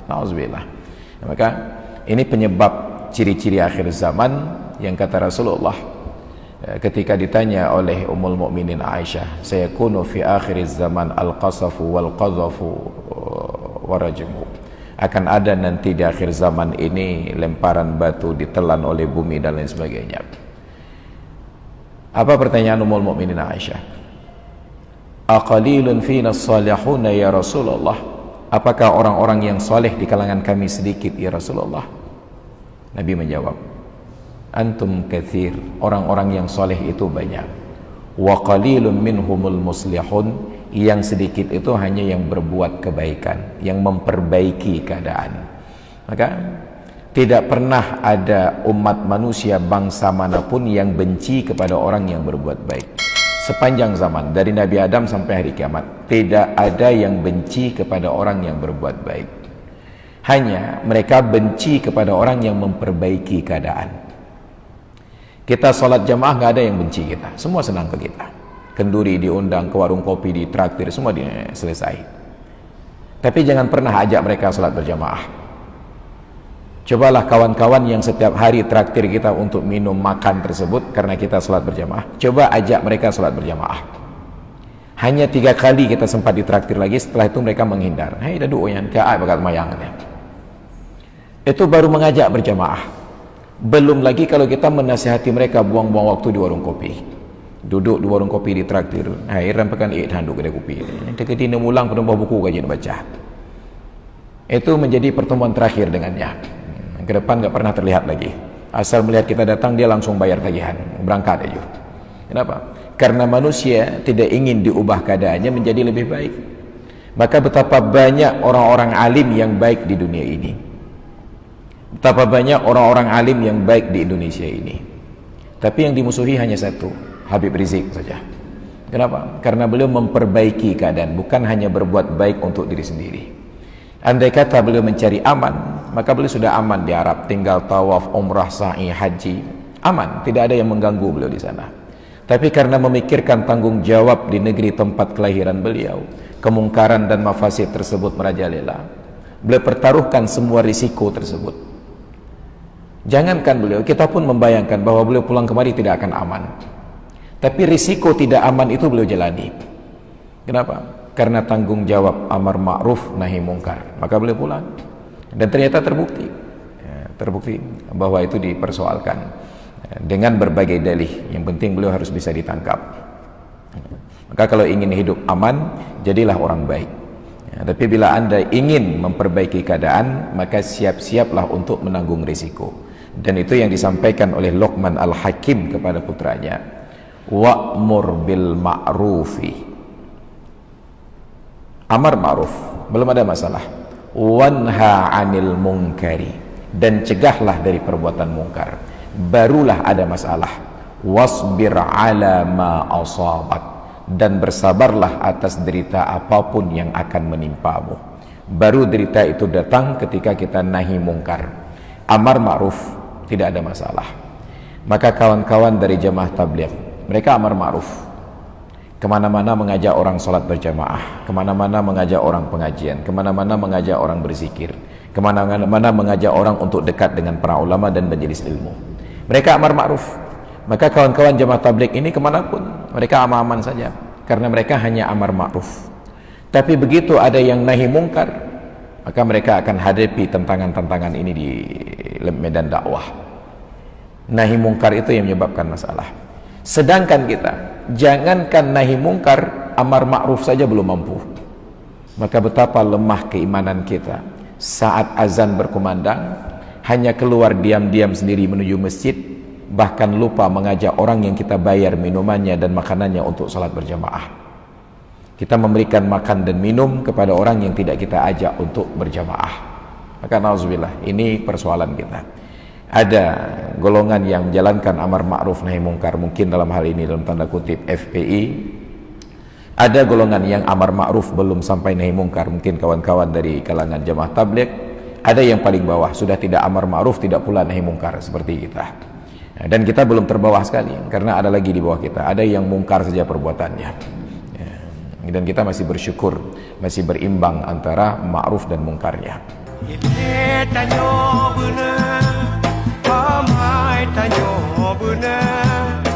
Nauzubillah. Maka ini penyebab ciri-ciri akhir zaman yang kata Rasulullah ketika ditanya oleh Ummul Mukminin Aisyah, sayakunu fi akhir zaman al-qasafu wal qadhafu wa rajmu. Akan ada nanti di akhir zaman ini lemparan batu, ditelan oleh bumi dan lain sebagainya. Apa pertanyaan Ummul Mukminin Aisyah? Aqalilun fina salihuna ya Rasulullah? Apakah orang-orang yang soleh di kalangan kami sedikit ya Rasulullah? Nabi menjawab, antum katsir, orang-orang yang soleh itu banyak. Wa qalilun minhumul muslihun, yang sedikit itu hanya yang berbuat kebaikan, yang memperbaiki keadaan. Maka tidak pernah ada umat manusia bangsa manapun yang benci kepada orang yang berbuat baik. Sepanjang zaman, dari Nabi Adam sampai hari kiamat, tidak ada yang benci kepada orang yang berbuat baik. Hanya mereka benci kepada orang yang memperbaiki keadaan. Kita sholat jamaah gak ada yang benci kita, semua senang ke kita. Kenduri diundang ke warung kopi, ditraktir, semua selesai. Tapi jangan pernah ajak mereka sholat berjamaah. Cobalah kawan-kawan yang setiap hari traktir kita untuk minum makan tersebut karena kita sholat berjamaah, coba ajak mereka sholat berjamaah. Hanya 3 kali kita sempat ditraktir lagi, setelah itu mereka menghindar. Hei dadu oyan kaai bakat mayangannya. Itu baru mengajak berjamaah. Belum lagi kalau kita menasihati mereka buang-buang waktu di warung kopi. Duduk di warung kopi ditraktir. Hai rampakan handuk kedai kopi. Dekati nemulang pada buah buku kajian baca. Itu menjadi pertemuan terakhir dengannya. Ke depan gak pernah terlihat lagi. Asal melihat kita datang, dia langsung bayar tagihan, berangkat aja. Kenapa? Karena manusia tidak ingin diubah keadaannya menjadi lebih baik. Maka betapa banyak orang-orang alim yang baik di dunia ini, betapa banyak orang-orang alim yang baik di Indonesia ini. Tapi yang dimusuhi hanya satu, Habib Rizik saja. Kenapa? Karena beliau memperbaiki keadaan, bukan hanya berbuat baik untuk diri sendiri. Andai kata beliau mencari aman, maka beliau sudah aman di Arab, tinggal tawaf, umrah, sa'i, haji, aman, tidak ada yang mengganggu beliau di sana. Tapi karena memikirkan tanggung jawab di negeri tempat kelahiran beliau, kemungkaran dan mafasid tersebut merajalela, beliau pertaruhkan semua risiko tersebut. Jangankan beliau, kita pun membayangkan bahwa beliau pulang kemari tidak akan aman. Tapi risiko tidak aman itu beliau jalani. Kenapa? Karena tanggung jawab amar ma'ruf nahi mungkar, maka beliau pulang. Dan ternyata terbukti bahwa itu dipersoalkan dengan berbagai dalih. Yang penting beliau harus bisa ditangkap. Maka kalau ingin hidup aman, jadilah orang baik. Tapi bila anda ingin memperbaiki keadaan, maka siap-siaplah untuk menanggung risiko. Dan itu yang disampaikan oleh Luqman Al-Hakim kepada putranya, wa'mur bil ma'rufi, amar ma'ruf, belum ada masalah. Wanha 'anil munkari, dan cegahlah dari perbuatan mungkar, barulah ada masalah. Wasbir 'ala ma asabak, dan bersabarlah atas derita apapun yang akan menimpamu. Baru derita itu datang ketika kita nahi mungkar. Amar ma'ruf tidak ada masalah. Maka kawan-kawan dari jamaah tabligh, mereka amar ma'ruf, kemana-mana mengajak orang sholat berjamaah, kemana-mana mengajak orang pengajian, kemana-mana mengajak orang berzikir, kemana-mana mengajak orang untuk dekat dengan para ulama dan majelis ilmu. Mereka amar ma'ruf. Maka kawan-kawan jamaah tabligh ini kemanapun, mereka aman-aman saja, karena mereka hanya amar ma'ruf. Tapi begitu ada yang nahi mungkar, maka mereka akan hadapi tantangan-tantangan ini di medan dakwah. Nahi mungkar itu yang menyebabkan masalah. Sedangkan kita, jangankan nahi mungkar, amar ma'ruf saja belum mampu. Maka betapa lemah keimanan kita. Saat azan berkumandang, hanya keluar diam-diam sendiri menuju masjid, bahkan lupa mengajak orang yang kita bayar minumannya dan makanannya untuk salat berjamaah. Kita memberikan makan dan minum kepada orang yang tidak kita ajak untuk berjamaah. Maka na'udzubillah, ini persoalan kita. Ada golongan yang menjalankan amar ma'ruf nahi mungkar, mungkin dalam hal ini dalam tanda kutip FPI. Ada golongan yang amar ma'ruf belum sampai nahi mungkar, mungkin kawan-kawan dari kalangan jamaah tabligh. Ada yang paling bawah, sudah tidak amar ma'ruf, tidak pula nahi mungkar seperti kita. Dan kita belum terbawah sekali, karena ada lagi di bawah kita, ada yang mungkar saja perbuatannya. Dan kita masih bersyukur, masih berimbang antara ma'ruf dan mungkarnya. Tanyo bener, amai tanyo bener.